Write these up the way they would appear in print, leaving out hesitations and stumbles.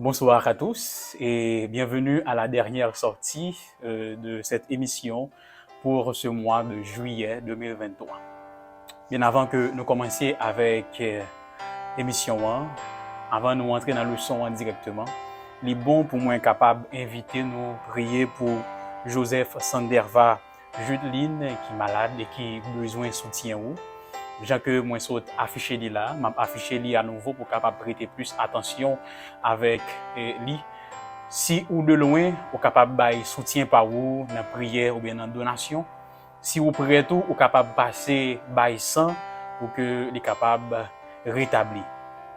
Bonsoir à tous et bienvenue à la dernière sortie de cette émission pour ce mois de juillet 2023. Bien avant que nous commencions avec l'émission 1, avant de nous entrer dans le son directement, il est bon pour moi capable d'inviter nous prier pour Joseph Sanderva Judeline qui est malade et qui a besoin de soutien. Déjà que moi saute affiché li là, m'a affiché li à nouveau pour capable prêter plus attention avec lui. Si ou de loin, ou capable bailler soutien par vous dans prière ou bien dans donation. Si vous prêt tout, ou capable passer bailler sang pour que les capable rétablir.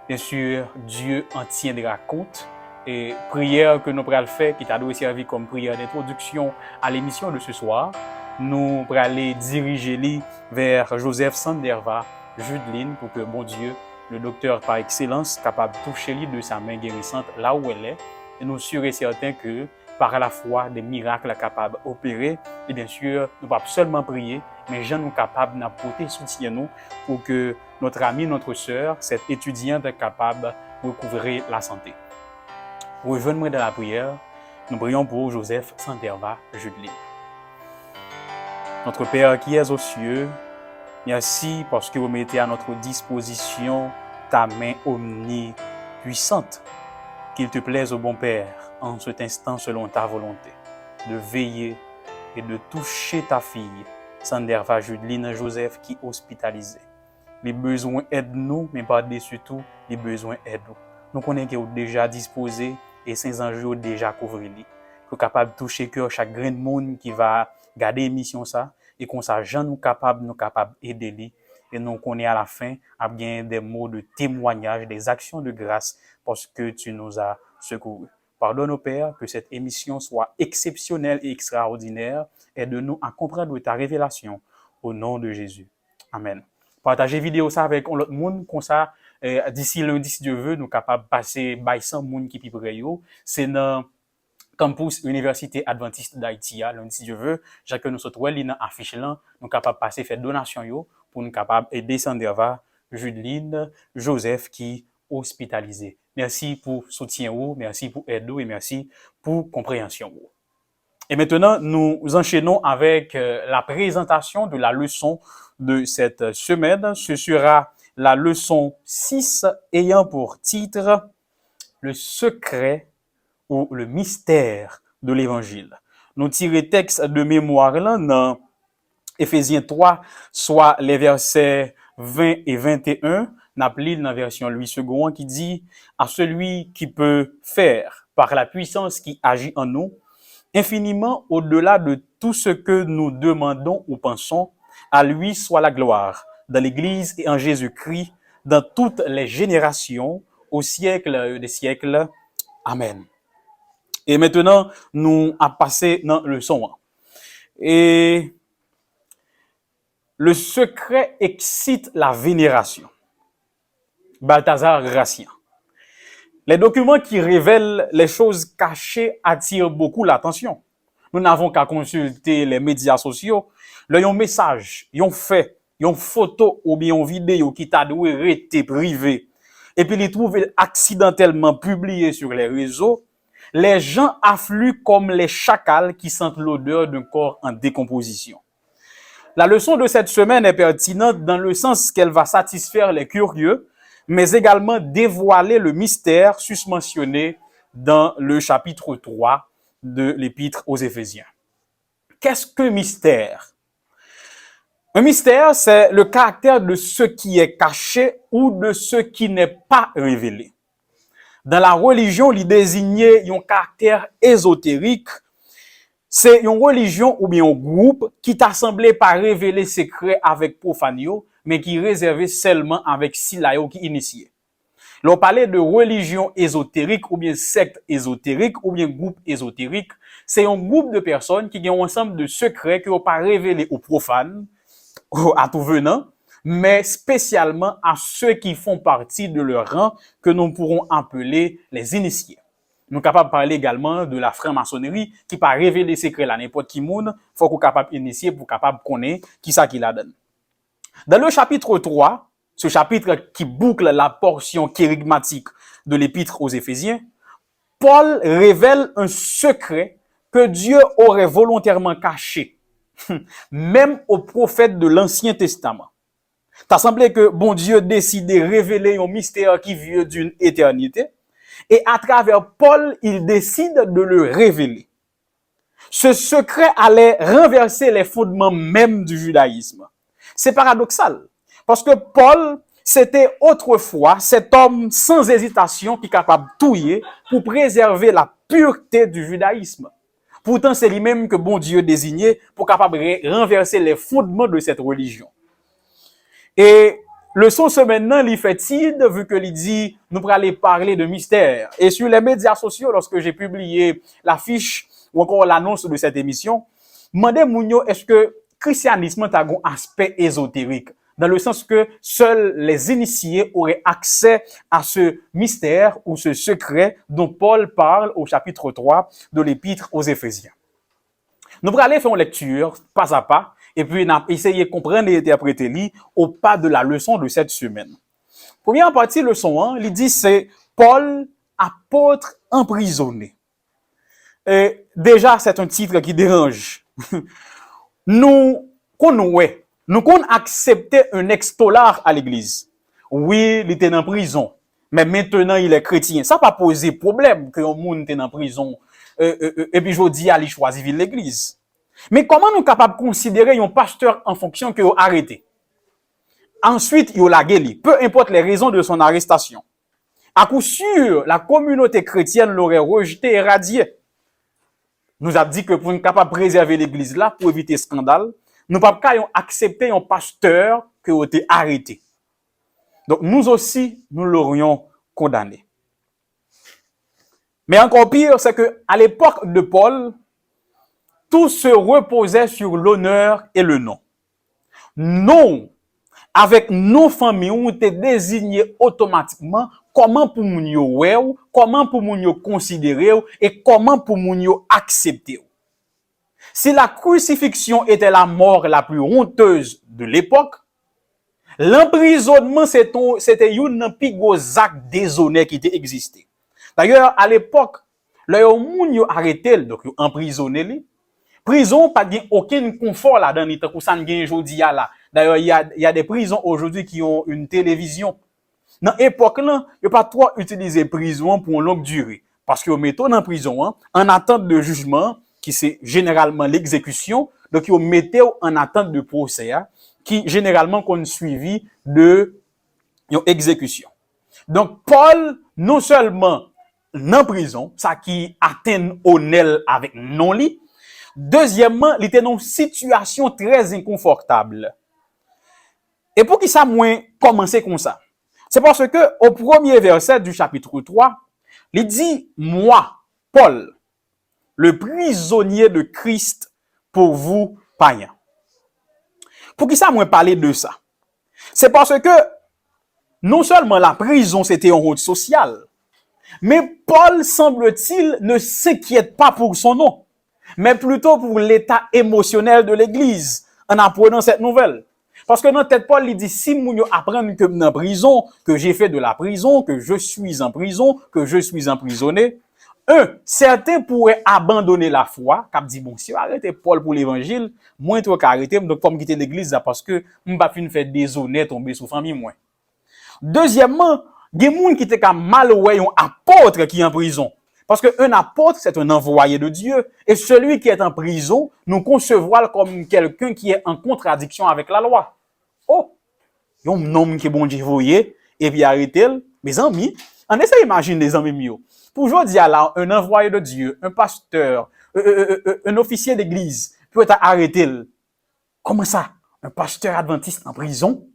Bien sûr, Dieu en tiendra compte. Et prière que nous pourrons faire, qui t'a dû servir comme prière d'introduction à l'émission de ce soir, nous pourrons aller diriger vers Joseph Sanderva Judeline pour que, bon Dieu, le docteur par excellence, capable de toucher lui de sa main guérissante là où elle est, et nous serons certains que par la foi, des miracles capables d'opérer. Et bien sûr, nous ne pouvons pas seulement prier, mais gens nous capables d'apporter soutien nous pour que notre ami, notre sœur, cette étudiante est capable de recouvrer la santé. Rejoignez-moi dans la prière. Nous prions pour Joseph Sanderva Judeline. Notre Père qui es aux cieux, merci parce que vous mettez à notre disposition ta main omnipuissante. Qu'il te plaise, ô bon Père, en cet instant selon ta volonté, de veiller et de toucher ta fille, Sanderva Judeline Joseph, qui est hospitalisée. Les besoins aident-nous, mais par-dessus tout, les besoins aident-nous. Nous connaissons qu'ils sont déjà disposés et ces enjeux ont déjà couverts. Nous sommes capables de toucher cœur chaque grain de monde qui va garder l'émission ça et qu'on sache nous capables d'aider lui. Et nous connaissons à la fin à bien des mots de témoignage, des actions de grâce parce que tu nous as secourus. Pardonne au Père que cette émission soit exceptionnelle et extraordinaire. Aide-nous à comprendre ta révélation au nom de Jésus. Amen. Partagez vidéo ça avec l'autre monde comme ça d'ici lundi si Dieu veut nous capables passer by 100 monde qui près yo. C'est dans campus Université Adventiste d'Haïti lundi si Dieu veut. Jacques nous sommes là dans affiche là, nous capables passer faire donation yo pour nous capables aider Sanderva Judeline Joseph qui hospitalisé. Merci pour soutien ou, merci pour aide et merci pour compréhension. Et maintenant, nous enchaînons avec la présentation de la leçon de cette semaine. Ce sera la leçon 6 ayant pour titre « Le secret ou le mystère de l'Évangile ». Nous tirons texte de mémoire là dans Éphésiens 3, soit les versets 20 et 21, n'appelé dans la version Louis II, qui dit « À celui qui peut faire, par la puissance qui agit en nous, infiniment au-delà de tout ce que nous demandons ou pensons, à lui soit la gloire, dans l'Église et en Jésus-Christ, dans toutes les générations, au siècle des siècles. Amen. » Et maintenant, nous allons passer dans le son. Et le secret excite la vénération. Balthazar Gracian. Les documents qui révèlent les choses cachées attirent beaucoup l'attention. Nous n'avons qu'à consulter les médias sociaux. Là, il y a un message, il y a un fait, il y a une photo ou bien une vidéo qui t'a dû rester privé. Et puis, les trouver accidentellement publié sur les réseaux. Les gens affluent comme les chacals qui sentent l'odeur d'un corps en décomposition. La leçon de cette semaine est pertinente dans le sens qu'elle va satisfaire les curieux, mais également dévoiler le mystère susmentionné dans le chapitre 3 de l'épître aux Éphésiens. Qu'est-ce qu'un mystère? Un mystère, c'est le caractère de ce qui est caché ou de ce qui n'est pas révélé. Dans la religion, il désignait un caractère ésotérique. C'est une religion ou bien un groupe qui t'assemblait par révéler secret avec profanio, mais qui réservait seulement avec silayo qui initiait. L'on parlait de religion ésotérique ou bien secte ésotérique ou bien groupe ésotérique. C'est un groupe de personnes qui ont un ensemble de secrets qui n'ont pas révélé aux profanes, à tout venant, mais spécialement à ceux qui font partie de leur rang que nous pourrons appeler les initiés. Nous sommes capables de parler également de la franc-maçonnerie qui pas révéler des secrets à n'importe qui monde, faut qu'on capable d'initier pour capable connaître qui ça qui la donne. Dans le chapitre 3, ce chapitre qui boucle la portion kérigmatique de l'épître aux Éphésiens, Paul révèle un secret que Dieu aurait volontairement caché, même aux prophètes de l'Ancien Testament. T'as semblé que bon Dieu décide de révéler un mystère qui vient d'une éternité, et à travers Paul, il décide de le révéler. Ce secret allait renverser les fondements même du judaïsme. C'est paradoxal, parce que Paul, c'était autrefois cet homme sans hésitation qui est capable de touiller pour préserver la pureté du judaïsme. Pourtant, c'est lui-même que bon Dieu désignait pour capable de renverser les fondements de cette religion. Et le son ce maintenant, il fait tide, vu que il dit, nous pourrons aller parler de mystère. Et sur les médias sociaux, lorsque j'ai publié l'affiche ou encore l'annonce de cette émission, demandez Mounio, est-ce que christianisme a un aspect ésotérique? Dans le sens que seuls les initiés auraient accès à ce mystère ou ce secret dont Paul parle au chapitre 3 de l'épître aux Éphésiens. Nous allons aller faire une lecture pas à pas et puis essayer de comprendre et interpréter au pas de la leçon de cette semaine. Première partie, leçon 1, il dit c'est Paul, apôtre emprisonné. Et déjà, c'est un titre qui dérange. Nous accepté un ex-tolard à l'église. Oui, il était en prison, mais maintenant il est chrétien. Ça n'a pas posé problème que un monde était en prison et puis je dis aller choisir l'église. Mais comment nous sommes capables de considérer un pasteur en fonction que arrêté? Ensuite, il a guéri, peu importe les raisons de son arrestation. À coup sûr, la communauté chrétienne l'aurait rejeté et radié. Nous avons dit que pour nous capable de préserver l'église là, pour éviter scandale, nous ne pouvons pas accepter un pasteur qui a été arrêté. Donc, nous aussi, nous l'aurions condamné. Mais encore pire, c'est que à l'époque de Paul, tout se reposait sur l'honneur et le nom. Non, avec nos familles, on était désignés automatiquement comment pour moun yo wè ou, comment pour moun yo considérer ou, et comment pour moun yo accepter. Si la crucifixion était la mort la plus honteuse de l'époque, l'emprisonnement c'était une plus gros acte déshonneur qui était existé. D'ailleurs, à l'époque, le moun yo arrêté, donc yo emprisonné li. Prison pas gain aucun confort là dans l'état que ça gagne aujourd'hui là. D'ailleurs, il y a des prisons aujourd'hui qui ont une télévision. Dans l'époque là, il pas trop utiliser prison pour une longue durée parce que mettent en prison en attente de jugement qui c'est généralement l'exécution, donc ils mettent en attente de procès qui généralement qu'on suivi de une exécution. Donc Paul non seulement en prison, ça qui atteint honneur avec non li. Deuxièmement, il était dans une situation très inconfortable. Et pour qui ça moins commencer comme ça? C'est parce que au premier verset du chapitre 3, il dit moi, Paul, le prisonnier de Christ pour vous païens. Pour qui ça moins parler de ça? C'est parce que non seulement la prison c'était un rôle social, mais Paul semble-t-il ne s'inquiète pas pour son nom, mais plutôt pour l'état émotionnel de l'église en apprenant cette nouvelle. Parce que dans tête Paul, il dit, si moun yo apprennent que dans prison, que j'ai fait de la prison, que je suis en prison, que je suis emprisonné, certains pourraient abandonner la foi, cap dit, bon, si on arrête Paul pour l'évangile, moins toi qu'arrêter, donc pas me quitter l'église parce que m'pas fin faire déshonneur tomber sous famille moins. Deuxièmement, des moun qui était comme mal ouais un apôtre qui est en prison. Parce qu'un apôtre, c'est un envoyé de Dieu. Et celui qui est en prison, nous concevons comme quelqu'un qui est en contradiction avec la loi. Oh, il y a un homme qui est bon Dieu voyez, et puis arrêtez-le. Mes amis, on essaie d'imaginer les amis mieux. Pour aujourd'hui, là, un envoyé de Dieu, un pasteur, un officier d'église, peut être arrêté. Comment ça? Un pasteur adventiste en prison?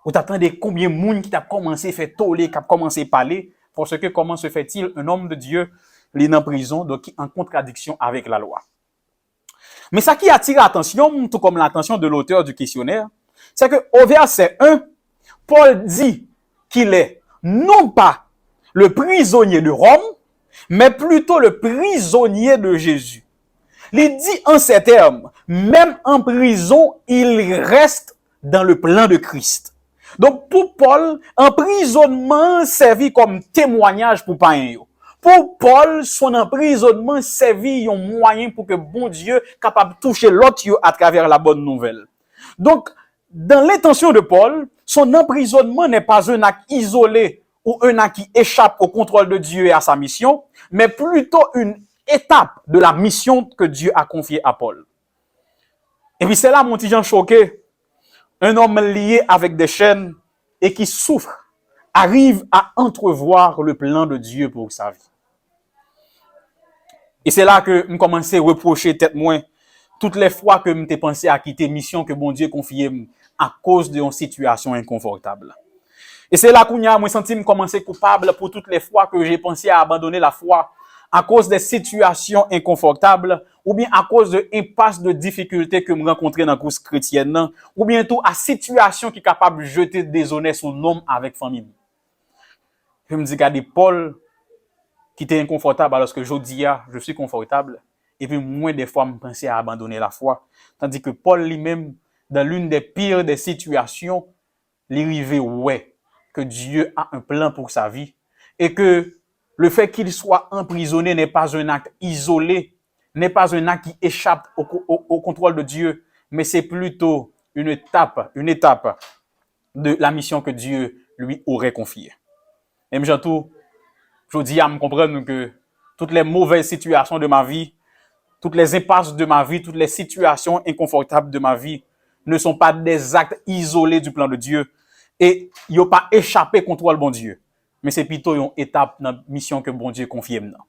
Ou t'attendez combien de monde qui t'a commencé à faire toller, qui a commencé à parler? Parce que comment se fait-il un homme de Dieu, il est en prison, donc en contradiction avec la loi. Mais ça qui attire l'attention, tout comme l'attention de l'auteur du questionnaire, c'est que au verset 1, Paul dit qu'il est non pas le prisonnier de Rome, mais plutôt le prisonnier de Jésus. Il dit en ces termes, même en prison, il reste dans le plan de Christ. Donc, pour Paul, emprisonnement servit comme témoignage pour païen. Pour Paul, son emprisonnement servit un moyen pour que bon Dieu capable de toucher l'autre à travers la bonne nouvelle. Donc, dans l'intention de Paul, son emprisonnement n'est pas un acte isolé ou un acte qui échappe au contrôle de Dieu et à sa mission, mais plutôt une étape de la mission que Dieu a confiée à Paul. Et puis c'est là, mon petit Jean choqué, un homme lié avec des chaînes et qui souffre, arrive à entrevoir le plan de Dieu pour sa vie. Et c'est là que je commençais à reprocher tête moins toutes les fois que je pensé à quitter mission que bon Dieu confiait à cause d'une situation inconfortable. Et c'est là que je senti me commencer coupable pour toutes les fois que j'ai pensé à abandonner la foi à cause des situations inconfortables ou bien à cause de impasse de difficultés que je rencontrais dans la course chrétienne ou bien tout à situation qui est capable de jeter des honnêtes sur l'homme avec famille. Je me dis, regardez, Paul, qui était inconfortable alors que je suis confortable. Et puis, moins des fois, je pensais à abandonner la foi. Tandis que Paul lui-même, dans l'une des pires des situations, l'arrivée, ouais, que Dieu a un plan pour sa vie. Et que le fait qu'il soit emprisonné n'est pas un acte isolé, n'est pas un acte qui échappe au contrôle de Dieu, mais c'est plutôt une étape de la mission que Dieu lui aurait confiée. Et j'entends, je dis à me comprendre que toutes les mauvaises situations de ma vie, toutes les impasses de ma vie, toutes les situations inconfortables de ma vie ne sont pas des actes isolés du plan de Dieu et ils n'ont pas échappé contre le bon Dieu. Mais c'est plutôt une étape dans la mission que bon Dieu confie maintenant.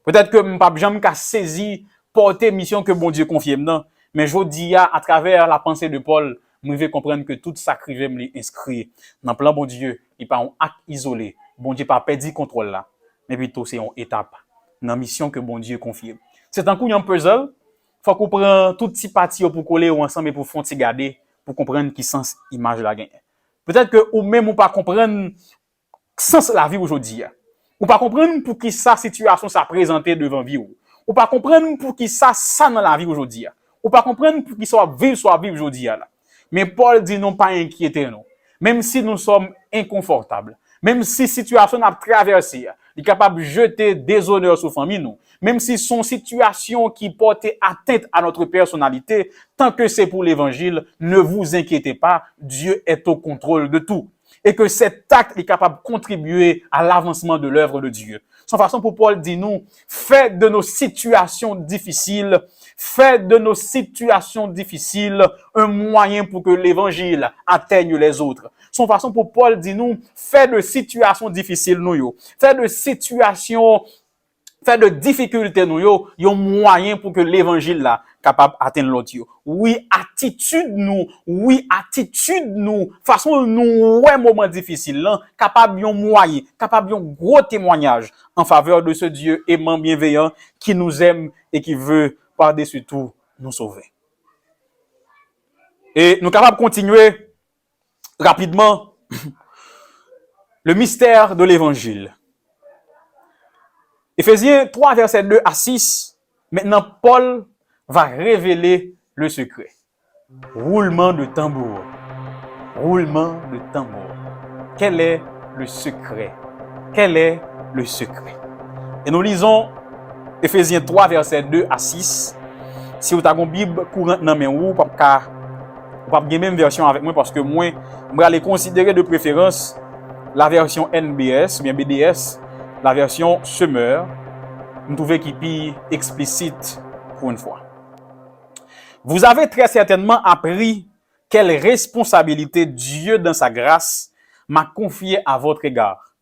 Peut-être que je ne peux jamais saisir, porter mission que bon Dieu confie maintenant, mais je dis à travers la pensée de Paul, je vais comprendre que tout ça que je vais inscrit dans le plan bon Dieu, il n'est pas un acte isolé. Bon Dieu n'a pas perdu le contrôle là, mais plutôt c'est une étape dans la mission que bon Dieu confie. C'est un coup un puzzle, faut qu'on prenne tout petit parti pour coller ensemble et pour faire garder pour comprendre qui sens image la gagne. Peut-être que ou même ou pas comprendre sens la vie aujourd'hui. Ou pas comprendre pour qui sa situation s'est présentée devant vous. Ou pas comprendre pour qui ça dans la vie aujourd'hui. Ou pas comprendre pour qui soit vivre aujourd'hui. Mais Paul dit non pas inquiéter nous. Même si nous sommes inconfortables, même si situation a traversé, il est capable de jeter des honneurs sur famille nous. Même si son situation qui porte atteinte à notre personnalité, tant que c'est pour l'évangile, ne vous inquiétez pas, Dieu est au contrôle de tout. Et que cet acte est capable de contribuer à l'avancement de l'œuvre de Dieu. Sans façon pour Paul dit nous, faites de nos situations difficiles un moyen pour que l'évangile atteigne les autres. Son façon pour Paul dit nous, faites de situations difficiles nous, faites de difficultés nous, un moyen pour que l'évangile là capable atteindre l'autre. Oui, attitude nous, façon nous ouais moment difficile là, capable un moyen, capable un gros témoignage en faveur de ce Dieu aimant bienveillant qui nous aime et qui veut par-dessus tout nous sauver. Et nous sommes capables de continuer rapidement le mystère de l'évangile. Éphésiens 3, versets 2 à 6, maintenant Paul va révéler le secret. Roulement de tambour. Roulement de tambour. Quel est le secret? Quel est le secret? Et nous lisons Éphésiens 3, versets 2 à 6. Si vous avez une Bible courante dans mes mains, pas la même version avec moi parce que moi, je vais aller considérer de préférence la version NBS ou bien BDS, la version Summer, je trouve qu'il est explicite pour une fois. Vous avez très certainement appris quelle responsabilité Dieu, dans sa grâce, m'a confiée à votre égard.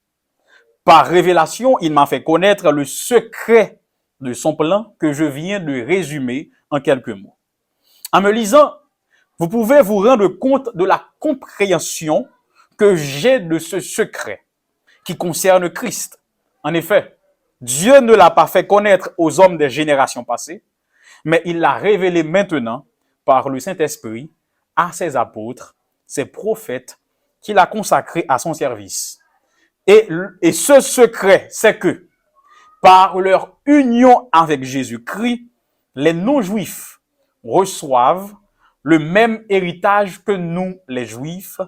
Par révélation, il m'a fait connaître le secret de son plan que je viens de résumer en quelques mots. En me lisant, vous pouvez vous rendre compte de la compréhension que j'ai de ce secret qui concerne Christ. En effet, Dieu ne l'a pas fait connaître aux hommes des générations passées, mais il l'a révélé maintenant par le Saint-Esprit à ses apôtres, ses prophètes, qu'il a consacrés à son service. Et ce secret, c'est que par leur union avec Jésus-Christ, les non-juifs reçoivent le même héritage que nous, les juifs.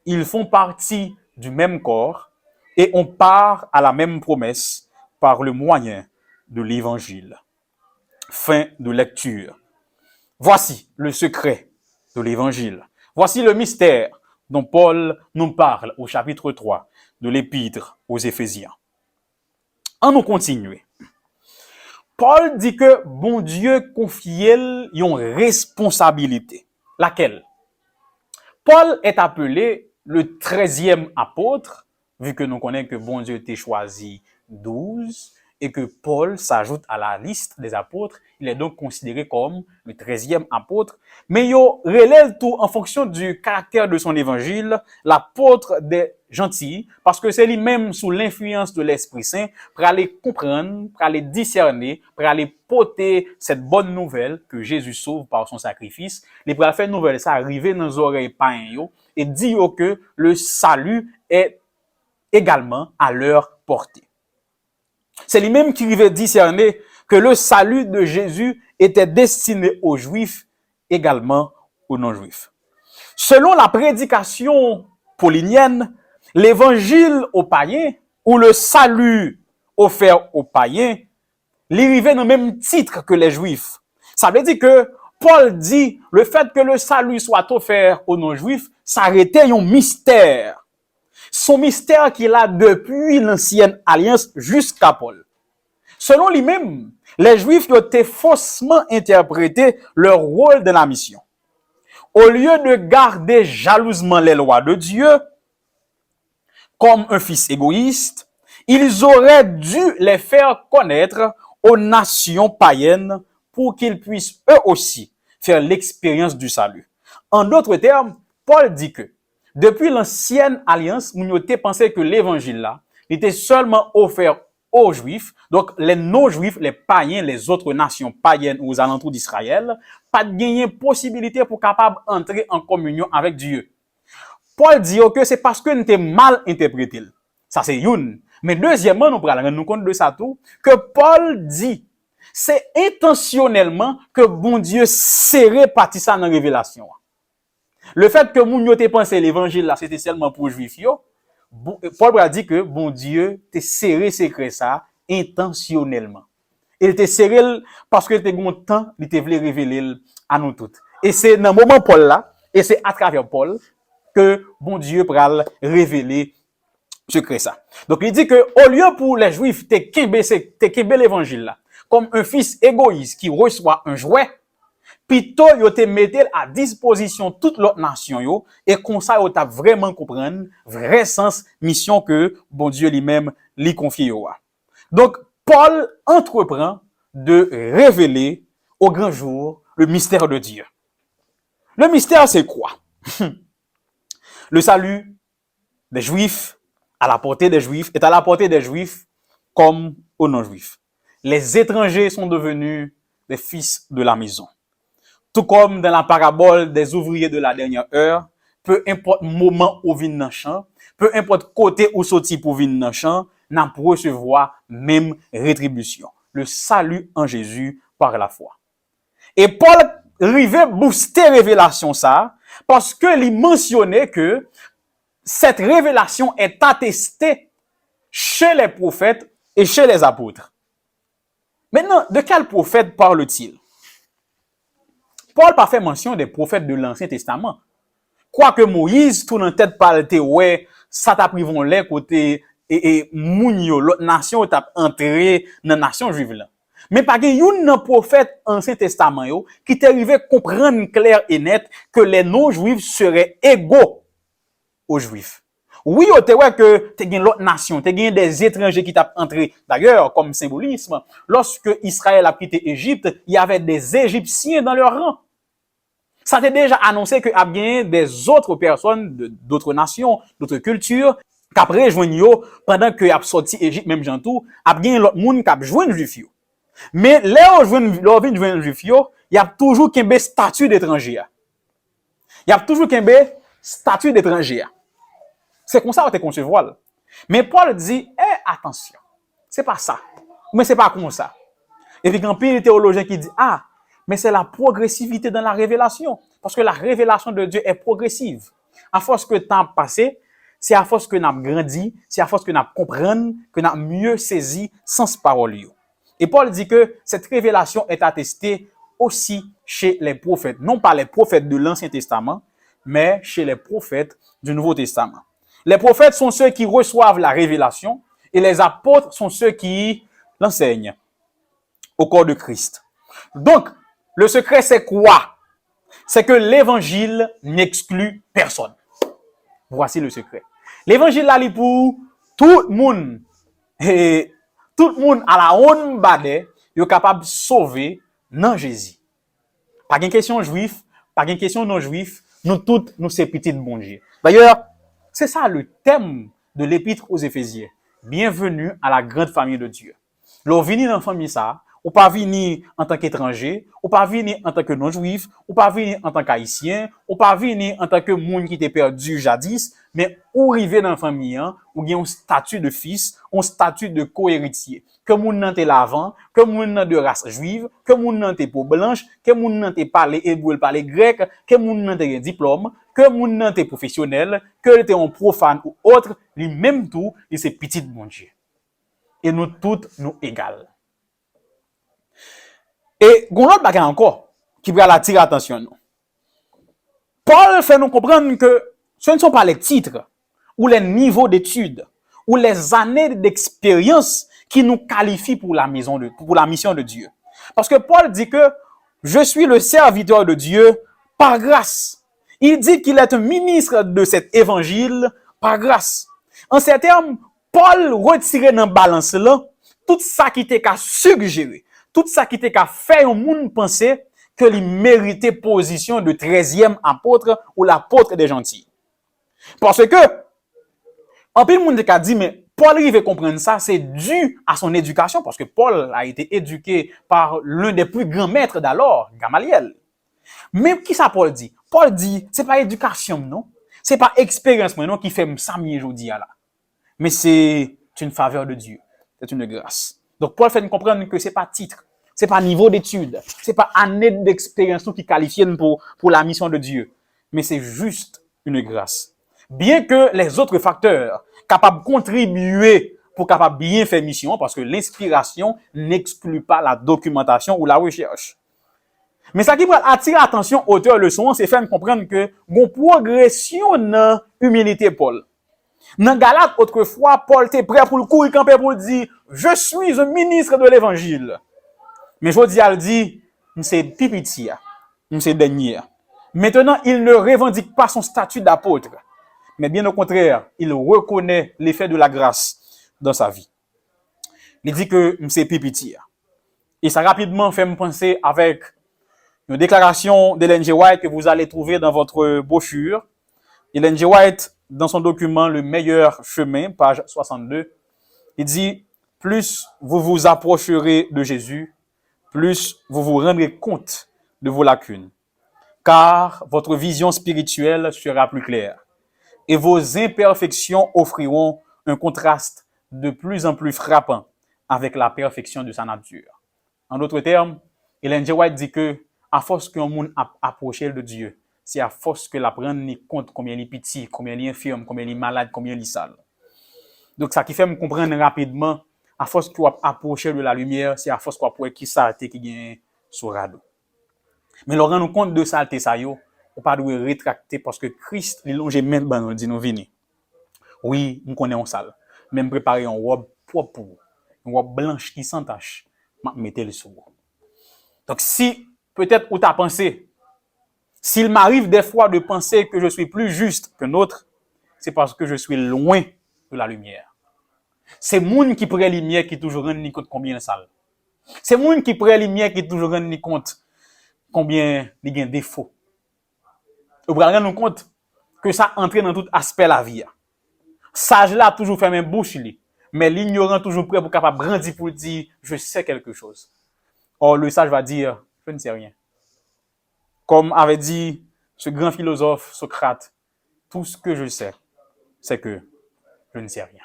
Ils font partie du même corps et on part à la même promesse, par le moyen de l'évangile. Fin de lecture. Voici le secret de l'évangile. Voici le mystère dont Paul nous parle au chapitre 3 de l'épître aux Éphésiens. En nous continuer. Paul dit que bon Dieu confiait une responsabilité. Laquelle? Paul est appelé le 13e apôtre, vu que nous connaissons que bon Dieu t'a choisi 12 et que Paul s'ajoute à la liste des apôtres, il est donc considéré comme le 13e apôtre. Mais il relève tout en fonction du caractère de son évangile, l'apôtre des gentils, parce que c'est lui-même sous l'influence de l'Esprit Saint pour aller comprendre, pour aller discerner, pour aller porter cette bonne nouvelle que Jésus sauve par son sacrifice. Il pour faire nouvelle ça arriver dans les oreilles païens et dire que le salut est également à leur portée. C'est lui-même qui devait discerner que le salut de Jésus était destiné aux Juifs, également aux non-Juifs. Selon la prédication paulinienne, l'évangile aux païens ou le salut offert aux païens, l'arrivait dans le même titre que les Juifs. Ça veut dire que Paul dit le fait que le salut soit offert aux non-Juifs, ça arrêtait un mystère. Son mystère qu'il a depuis l'ancienne alliance jusqu'à Paul. Selon lui-même, les Juifs ont faussement interprété leur rôle dans la mission. Au lieu de garder jalousement les lois de Dieu, comme un fils égoïste, ils auraient dû les faire connaître aux nations païennes pour qu'ils puissent eux aussi faire l'expérience du salut. En d'autres termes, Paul dit que depuis l'ancienne alliance, on a pensé que l'évangile là était seulement offert aux Juifs, donc les non-Juifs, les païens, les autres nations païennes aux alentours d'Israël, pas de gagner possibilité pour capable entrer en communion avec Dieu. Paul dit que c'est parce que nous t'es mal interprété. Ça c'est une. Mais deuxièmement, nous prenons nous compte de ça tout, que Paul dit, c'est intentionnellement que bon Dieu serrait parti ça dans la révélation. Le fait que moun yo te pensé l'évangile là c'était seulement pour juifs yo, Paul a dit que bon Dieu te serré secret ça intentionnellement. Il te serré parce que te gon temps, il te voulait révéler à nous toutes. Et c'est dans le moment Paul là, et c'est à travers Paul que bon Dieu pral révéler secret ça. Donc il dit que au lieu pour les juifs te kembe l'évangile là comme un fils égoïste qui reçoit un jouet, plutôt yo te mettait à disposition toute l'autre nation yo et comme ça yo t'a vraiment comprendre vrai sens mission que bon Dieu lui-même lui confie yo. Donc Paul entreprend de révéler au grand jour le mystère de Dieu. Le mystère c'est quoi? Le salut des Juifs à la portée des Juifs est à la portée des Juifs comme aux non-Juifs. Les étrangers sont devenus des fils de la maison. Tout comme dans la parabole des ouvriers de la dernière heure, peu importe moment où vient dans champ, peu importe côté où sorti pour venir dans champ, n'a pour recevoir même rétribution. Le salut en Jésus par la foi. Et Paul arrivait booster révélation ça parce que il mentionnait que cette révélation est attestée chez les prophètes et chez les apôtres. Maintenant, de quel prophète parle-t-il? Paul pas fait mention des prophètes de l'Ancien Testament. Quoique Moïse, tout en tête parle, ouais, ça t'a pris vont les côté et Mounio, l'autre nation t'a entré dans la nation juive là. Mais pas un prophète Ancien Testament yo, qui t'arrivait comprendre clair et net que les non-juifs seraient égaux aux juifs. Oui, tu vois que tu as l'autre nation, tu as des étrangers qui t'ont entré. D'ailleurs, comme symbolisme, lorsque Israël a quitté Égypte, il y avait des Égyptiens dans leur rang. Ça t'a déjà annoncé qu'il y a bien des autres personnes d'autres nations, d'autres cultures, qui ont rejoint pendant que y a sorti Égypte, même jantou, il y a bien l'autre monde qui a joint juif. Mais là où joint juif, il y a toujours qu'un statut d'étranger. Il y a toujours qu'un statut d'étranger. C'est comme ça qu'on te concevoir. Mais Paul dit, attention, c'est pas ça. Mais c'est pas comme ça. Et puis, quand il y a un théologien qui dit, mais c'est la progressivité dans la révélation. Parce que la révélation de Dieu est progressive. À force que le temps passe, c'est à force que nous avons grandi, c'est à force que nous comprenons, que nous avons mieux saisi sens parole. Et Paul dit que cette révélation est attestée aussi chez les prophètes. Non pas les prophètes de l'Ancien Testament, mais chez les prophètes du Nouveau Testament. Les prophètes sont ceux qui reçoivent la révélation et les apôtres sont ceux qui l'enseignent au corps de Christ. Donc, le secret, c'est quoi? C'est que l'évangile n'exclut personne. Voici le secret. L'évangile là, il pour tout le monde. Et tout le monde à la honte bade, est capable de sauver dans Jésus. Pas une question juif, pas une question non juif, nous toutes, nous c'est petits de bon Dieu. D'ailleurs, c'est ça le thème de l'épître aux Éphésiens. Bienvenue à la grande famille de Dieu. L'on vient dans la famille ça, ou pas venir en tant qu'étranger, ou pas venir en tant que non-juif, ou pas venir en tant qu'haïtien, ou pas venir en tant que monde qui était perdu jadis, mais ou arriver dans la famille, hein, ou bien un statut de fils, un statut de co-héritier. Que moun nan te l'avant, que moun nan de race juive, que moun nan te peau blanche, que moun nan te parler hébreu, parler grec, que moun nan te un diplôme, que moun nan te professionnel, que te un profane ou autre, lui même tout, il c'est petit bon Dieu. Et nous toutes nous égales. Et gon l'autre bagay encore qui va attirer attention nous. Paul fait nous comprendre que ce ne sont pas les titres ou les niveaux d'études ou les années d'expérience qui nous qualifient pour la mission de Dieu. Parce que Paul dit que je suis le serviteur de Dieu par grâce. Il dit qu'il est un ministre de cet évangile par grâce. En ces termes, Paul retire dans balance là tout ça qui était qu'à suggérer, tout ça qui était qu'à faire au monde penser que il méritait position de 13e apôtre ou l'apôtre des gentils. Parce que en peu de monde qui a dit mais Paul arrive comprendre ça, c'est dû à son éducation parce que Paul a été éduqué par l'un des plus grands maîtres d'alors, Gamaliel. Mais qui ça Paul dit? Paul dit c'est pas éducation non, c'est pas expérience non qui fait ça aujourd'hui là. Mais c'est une faveur de Dieu, c'est une grâce. Donc Paul fait nous comprendre que c'est pas titre, c'est pas niveau d'études, c'est pas année d'expérience qui qualifie pour la mission de Dieu, mais c'est juste une grâce. Bien que les autres facteurs capables de contribuer pour capable bien faire mission, parce que l'inspiration n'exclut pas la documentation ou la recherche. Mais ça qui va attirer l'attention auteur leçon, c'est faire comprendre que une progression dans humilité Paul. Dans Galate, autrefois, Paul était prêt pour le courir camper pour dire je suis un ministre de l'évangile. Mais je dis, elle dit, c'est pipitia, c'est dernier. Maintenant, il ne revendique pas son statut d'apôtre, mais bien au contraire, il reconnaît l'effet de la grâce dans sa vie. Il dit que c'est pipitia. Et ça rapidement fait me penser avec une déclaration d'Ellen G. White que vous allez trouver dans votre brochure. Ellen G. White, dans son document Le meilleur chemin, page 62, il dit « Plus vous vous approcherez de Jésus, plus vous vous rendrez compte de vos lacunes, car votre vision spirituelle sera plus claire et vos imperfections offriront un contraste de plus en plus frappant avec la perfection de sa nature. » En d'autres termes, Ellen G. White dit que à force qu'un monde approche de Dieu, c'est à force que la prendre ni compte combien il est petit, combien il est infirme, combien il est malade, combien il est sale. Donc ça qui fait me comprendre rapidement, à force qu'on approche de la lumière, c'est à force qu'on peut qui saleté qui gagne sur radeau. Mais le rendre compte de saleté ça yo, on pas doit rétracter parce que Christ il longe main ban nous dit nous venir. Oui, nous connaissons sale, même préparer une robe propre pour vous, une robe blanche qui sans tache, m'a mettez le sur. Donc si peut-être ou t'as pensé s'il m'arrive des fois de penser que je suis plus juste que l'autre, c'est parce que je suis loin de la lumière. C'est moun qui prend lumière qui toujours rend ni compte combien sale. C'est moun qui prend lumière qui toujours rend ni compte combien il y a défaut. Vous vous rendez compte que ça entre dans tout aspect de la vie. Sage là toujours fait même bouche li, mais l'ignorant toujours prêt pour capable grandir pour dire je sais quelque chose. Or le sage va dire je ne sais rien. Comme avait dit ce grand philosophe Socrate, tout ce que je sais, c'est que je ne sais rien.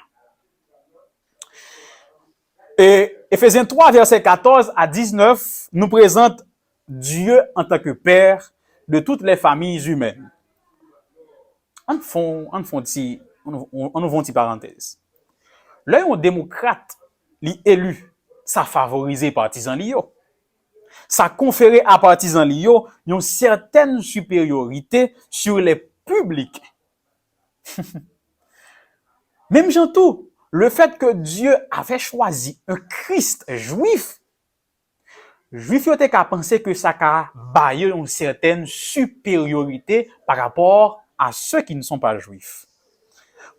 Et Éphésiens 3, versets 14 à 19, nous présente Dieu en tant que Père de toutes les familles humaines. On font on ouvre une petite parenthèse. Là, un démocrate, li élu, ça favorise partisan li yo. Ça confère à partisan li yo une certaine supériorité sur les publics. Même tout, le fait que Dieu avait choisi un Christ juif, juif yo te ka penser que ça ka bailler une certaine supériorité par rapport à ceux qui ne sont pas juifs.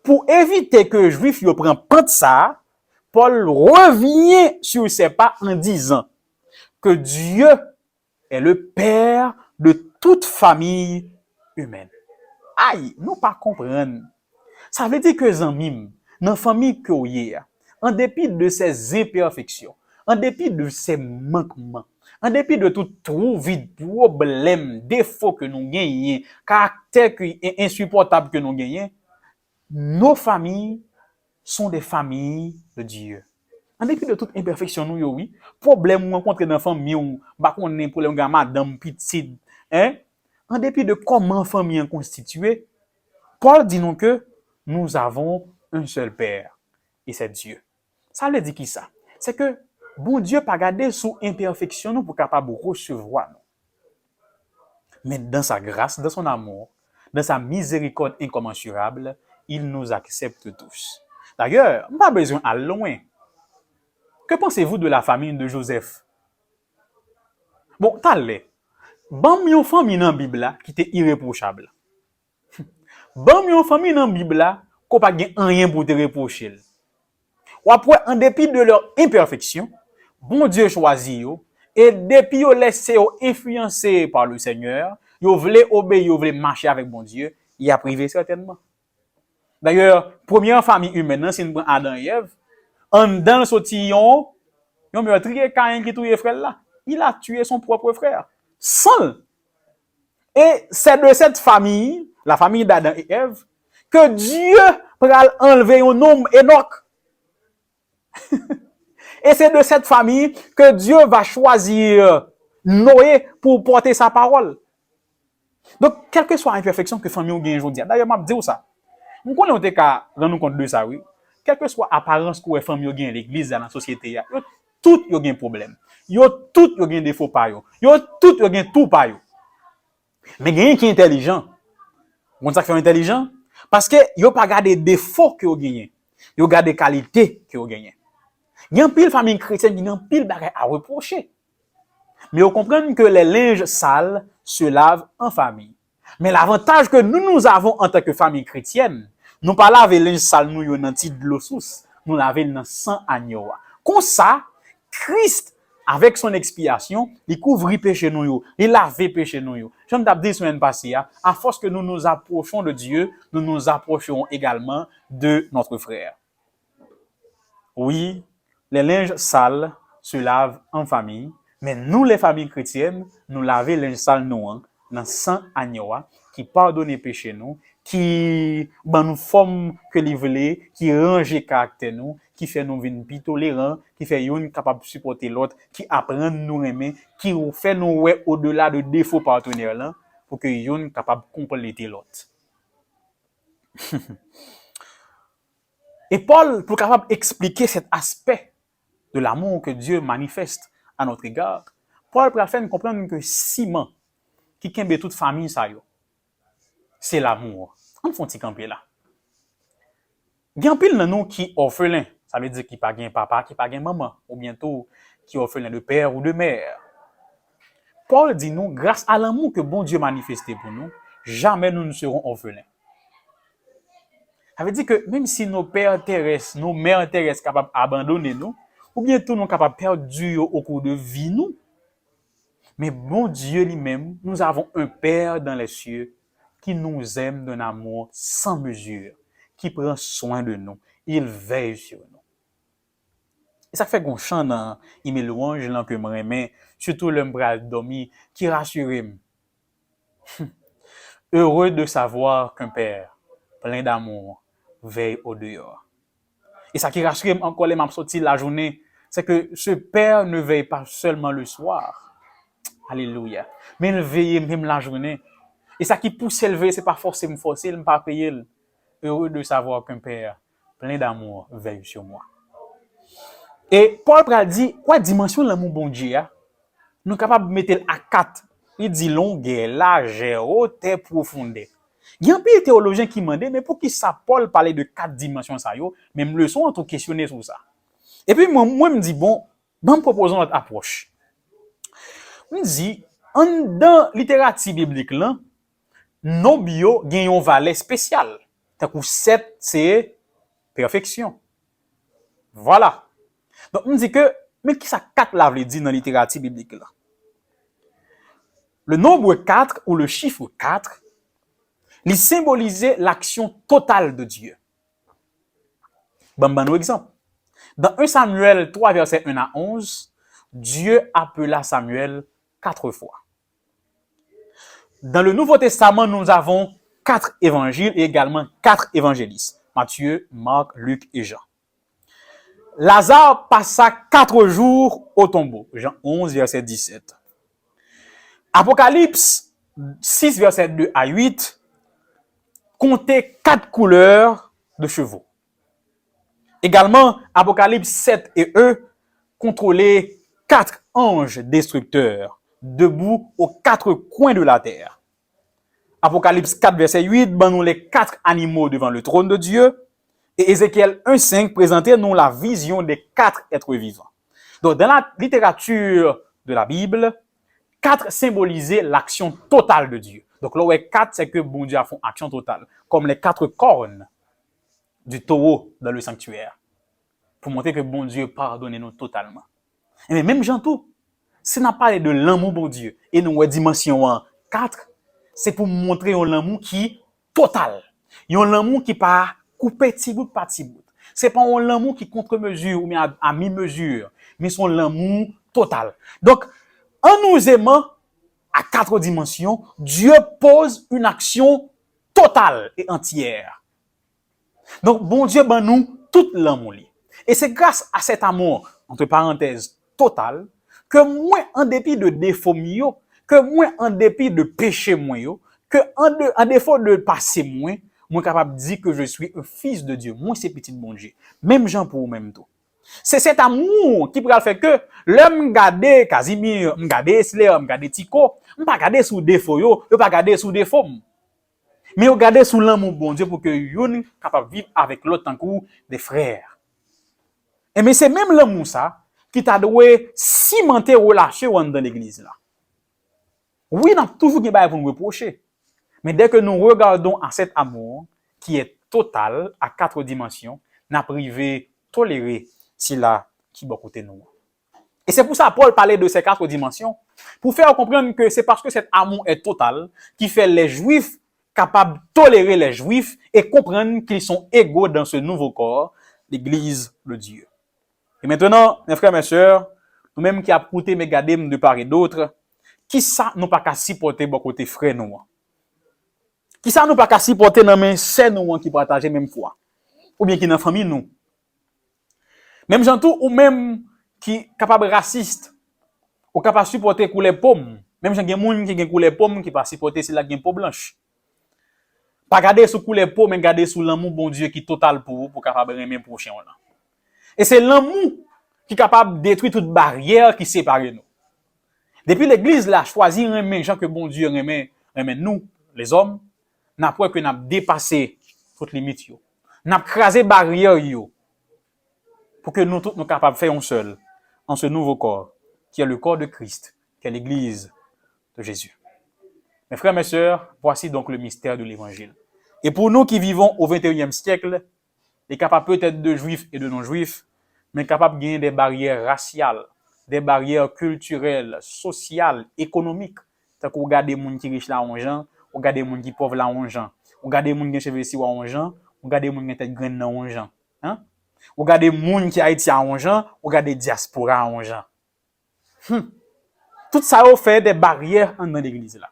Pour éviter que juif yo prenne pente ça, Paul revient sur ses pas en disant que Dieu est le père de toute famille humaine. Aïe, nous pas comprendre. Ça veut dire que zanmim, dans la famille que vous avez, en dépit de ses imperfections, en dépit de ses manquements, en dépit de tout trou vide, problème, défaut que nous gagnons, caractère insupportable que nous gagnons, nos familles sont des familles de Dieu. En dépit de toute imperfection, nous, oui, problème rencontré dans la famille, ou, bah, on a problème avec madame, petite, hein? En dépit de comment la famille est constituée, Paul dit nous que nous avons un seul Père, et c'est Dieu. Ça veut dire qui ça? C'est que, bon Dieu pas gardé sous imperfection nous pour capable recevoir nous. Mais dans sa grâce, dans son amour, dans sa miséricorde incommensurable, il nous accepte tous. D'ailleurs, pas besoin d'aller loin. Que pensez-vous de la famille de Joseph? Bon, t'allez. Bon, yon famille dans la Bible qui était irréprochable. Bon, yon famille dans la Bible qu'on pas rien pour te reprocher. Ou après, en dépit de leur imperfection, bon Dieu choisit yo, et depuis yo laissé yo influencer par le Seigneur, yo voulait obéir, yo voulait marcher avec bon Dieu, il a privé certainement. D'ailleurs, première famille humaine, c'est Adam et Ève. En dans ce tillon, yon meurtrier Caïn qui tué frère là. Il a tué son propre frère. Seul. Et c'est de cette famille, la famille d'Adam et Ève, que Dieu pral enlever un homme Enoch. Et c'est de cette famille que Dieu va choisir Noé pour porter sa parole. Donc, quelle que soit l'imperfection que famille ou gagne aujourd'hui, d'ailleurs, m'a dit ça. Nous connaissons des cas, rendre compte de ça, oui. Quelle que soit l'apparence que famille ou gagne l'église dans la société, yo tout yo gagne problème. Yo tout yo gagne défaut par yo. Yo tout yo gagne tout par yo. Mais gagne qui est intelligent. Vous ça fait intelligent parce que yo pas garder défaut que yo gagne. Yo garder qualité que yo gagne. Il y a un pile famille chrétienne qui n'a un pile bagay à reprocher. Mais vous comprenez que les linges sales se lavent en famille. Mais l'avantage que nous avons en tant que famille chrétienne, nous pas laver linge sale nous dans petit de l'eau source, nous laver dans sang agneau. Comme ça, Christ avec son expiation, il couvre péché nous, il lave péché nous. J'aime t'ai dit semaine passée, à force que nous nous approchons de Dieu, nous nous approchons également de notre frère. Oui, les linges sales se lavent en famille, mais nous, les familles chrétiennes, nous lavons les linges sales nous, dans sang agneau, qui pardonne les péchés nous, qui nous forme que les voulait, qui range les caractères nous, qui fait nous venir plus tolérants, qui fait nous capable de supporter l'autre, qui apprend nous aimer, qui fait nous ouais au-delà de défauts partenaires là, pour que nous capable de compléter l'autre. Et Paul, pour capable expliquer cet aspect de l'amour que Dieu manifeste à notre égard, Paul peut faire nous comprendre que ciment qui kembe toute famille ça yo, c'est l'amour. On font petit camper là. Gen pile nan nous qui orphelin, ça veut dire qui pas gen papa, qui pas gen maman, ou bientôt qui orphelin de père ou de mère. Paul dit nous, grâce à l'amour que bon Dieu manifesté pour nous, jamais nous ne serons orphelins. Ça veut dire que même si nos pères terrestres, nos mères terrestres capables d'abandonner nous, ou bientôt nous capables de perdre au cours de vie nous, mais bon Dieu lui-même, nous avons un Père dans les cieux qui nous aime d'un amour sans mesure, qui prend soin de nous, il veille sur nous. Et ça fait qu'on chante dans mes louanges là que me remet, surtout le bral dormi, qui rassure. Heureux de savoir qu'un Père plein d'amour veille au dehors. Et ça qui rassure encore les m'a sorti la journée, c'est que ce Père ne veille pas seulement le soir. Alléluia. Mais il veille même la journée. Et ça qui pousse à lever, c'est pas forcément forcer, il pas payer. heureux de savoir qu'un Père plein d'amour veille sur moi. Et Paul pral dit, quoi dimension l'amour bon Dieu, nous sommes capables de mettre à 4. Il dit longueur, largeur, hauteur, profondeur. Il y a un peu de théologiens qui demandent, mais pour qui ça Paul parlait de 4 dimensions, ça yo, même leçon, on tout questionner sur ça. Et puis, moi, me dis, bon, nous proposons notre approche. On dit, dans la littérature biblique, là, nos bio gagnent une valeur spéciale. Tant que 7, c'est perfection. Voilà. Donc, on dit que, mais qui ça 4 là veut dire dans la littérature biblique, là? Le nombre 4 ou le chiffre 4, il symbolisait l'action totale de Dieu. Bon, exemple. Dans 1 Samuel 3, verset 1 à 11, Dieu appela Samuel 4 fois. Dans le Nouveau Testament, nous avons 4 évangiles et également 4 évangélistes. Matthieu, Marc, Luc et Jean. Lazare passa 4 jours au tombeau. Jean 11, verset 17. Apocalypse 6, verset 2 à 8, comptait 4 couleurs de chevaux. Également, Apocalypse 7 et 1 contrôlait 4 anges destructeurs debout aux 4 coins de la terre. Apocalypse 4, verset 8, ben nous les 4 animaux devant le trône de Dieu. Et Ézéchiel 1,5 présentait nous la vision des 4 êtres vivants. Donc, dans la littérature de la Bible, 4 symbolisait l'action totale de Dieu. Donc, là, 4, c'est que bon Dieu a fait action totale. Comme les 4 cornes du taureau dans le sanctuaire. Pour montrer que bon Dieu pardonne nous totalement. Mais même Jean tout, si on a parlé de l'amour bon Dieu, et nous, dimension 4, c'est pour montrer un amour qui est total. Un amour qui pas coupé petit bout par petit bout. C'est pas un amour qui contre mesure ou bien à mi-mesure, mais c'est un amour total. Donc, en nous aimant à 4 dimensions, Dieu pose une action totale et entière. Donc, bon Dieu, ben nous, tout l'amour. Et c'est grâce à cet amour, entre parenthèses, total, que moi, en dépit de défauts mieux, que moi, en dépit de péché moins, que en défaut de passer moins, moi capable de dire que je suis un fils de Dieu. Moi, c'est petit bon Dieu. Même Jean pour même tout. C'est cet amour qui pourrait faire que l'homme garder Casimir, m'garder Slayer, m'garder Tico, m'pas garder sous défaut yo, pas garder sous défaut. Mais regarder sous l'amour bon Dieu pour que yon capable vivre avec l'autre tant que des frères. Et mais c'est même l'amour ça qui t'a doué cimenter relation dans l'église là. Oui, on a toujours des choses pour nous reprocher. Mais dès que nous regardons à cet amour qui est total à 4 dimensions, n'a privé tolérer cela qui va côté nous. Et c'est pour ça que Paul parlait de ces 4 dimensions pour faire comprendre que c'est parce que cet amour est total qui fait les Juifs capables de tolérer les Juifs et comprendre qu'ils sont égaux dans ce nouveau corps, l'Église de Dieu. Et maintenant, mes frères et mes sœurs, nous-mêmes qui avons écouté mes gadem de part et d'autre, qui ça nous pas qu'à supporter bon côté frère nous? Qui ça nous pas qu'à supporter dans mes sœurs nous qui partagent même foi? Ou bien qui dans famille nous? Même gens tout ou même qui capable raciste, ou capable supporter couleur pomme. Même gens gen moun qui gen couleur pomme qui pas supporter si la gen peau blanche. Pas garder sous couleur peau mais garder sous l'amour bon Dieu qui total pour capable aimer prochain là. Et c'est l'amour qui est capable de détruire toute barrière qui sépare nous. Depuis l'église là choisi aimer gens que bon Dieu aimer nous les hommes, n'a pas que n'a dépassé toute limite yo. N'a crasé barrière yo pour que nous tous nous capables de faire un seul en ce nouveau corps qui est le corps de Christ, qui est l'église de Jésus. Mes frères, mes sœurs, voici donc le mystère de l'évangile. Et pour nous qui vivons au 21e siècle, les capables peut-être de juifs et de non-juifs, mais capables de gagner des barrières raciales, des barrières culturelles, sociales, économiques. C'est qu'on regarde des gens qui sont riches là en gens, on regarde des gens qui sont pauvres là en gens, on regarde des gens qui ont cheveux si en gens, on regarde des gens qui ont tête graine là en gens. Hein? On regarde des gens qui haïtiens en gens, on regarde des diasporas en gens. Tout ça a fait des barrières dans l'église là.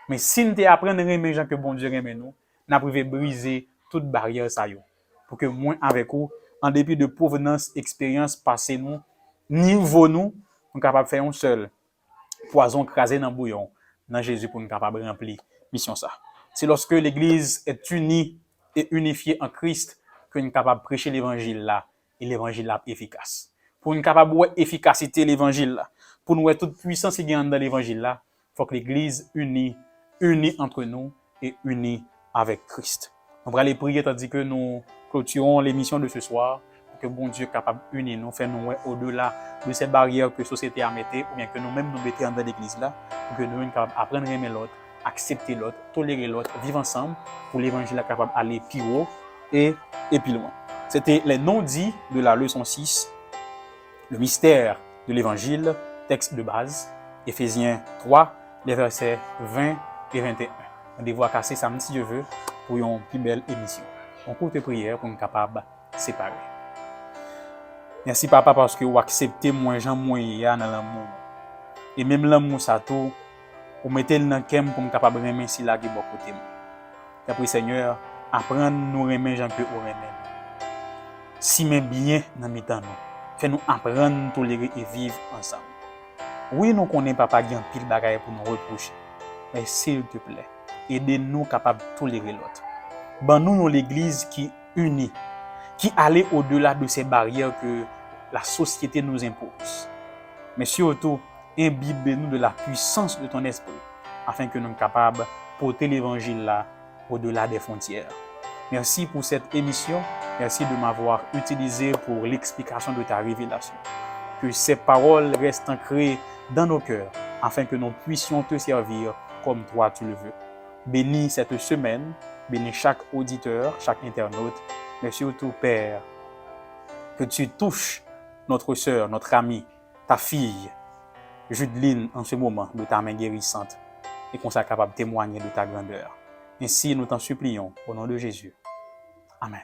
Mais si nous apprenons à aimer les gens que bon Dieu aime nous, nous pouvons briser toute barrière ça yo. Pour que moi avec vous, en dépit de provenance, expérience passée nous, niveau nous, nous capable faire un seul poison crasé dans bouillon dans Jésus pour nous capable remplir mission ça. C'est lorsque l'église est unie et unifiés en Christ que nous sommes capables de prêcher l'évangile là et l'évangile là efficace. Pour nous capable de efficacité l'évangile là, pour nous toute puissance qui est dans l'évangile là, il faut que l'église unie entre nous et unie avec Christ. On va aller prier tandis que nous clôturons l'émission de ce soir pour que bon Dieu soit capable d'unir nous, faire nous au-delà de ces barrières que la société a mettées ou bien que nous-mêmes nous mettons dans l'église là, pour que nous soyons capables d'apprendre à aimer l'autre, accepter l'autre, tolérer l'autre, vivre ensemble pour l'évangile capable d'aller plus haut et plus loin. C'était les non-dits de la leçon 6, le mystère de l'évangile, texte de base, Éphésiens 3, les versets 20 et 21. Rendez-vous à casser samedi si Dieu veut pour une plus belle émission. On courte prière pour nous capables de séparer. Merci papa parce que vous acceptez moi Jean moyen dans l'amour. Et même l'amour ça tout, vous mettez le dans kem pour nous capable de aimer si la qui bon côté. Après Seigneur, apprendre nous aimer Jean que vous aimez. Si mais bien dans mi-temps nous, fais-nous apprendre tolérer et vivre ensemble. Oui, nous connaissons papa qui a pile bagaille pour nous reprocher. Mais s'il te plaît, aidez-nous capables de tolérer l'autre. Ben nous l'église qui unie, qui allait au-delà de ces barrières que la société nous impose. Mais surtout, imbibez-nous de la puissance de ton esprit, afin que nous soyons capables de porter l'évangile là au-delà des frontières. Merci pour cette émission. Merci de m'avoir utilisé pour l'explication de ta révélation. Que ces paroles restent ancrées dans nos cœurs, afin que nous puissions te servir comme toi tu le veux. Bénis cette semaine, bénis chaque auditeur, chaque internaute, mais surtout, Père, que tu touches notre sœur, notre amie, ta fille, Judeline, en ce moment, de ta main guérissante, et qu'on soit capable de témoigner de ta grandeur. Ainsi, nous t'en supplions, au nom de Jésus. Amen.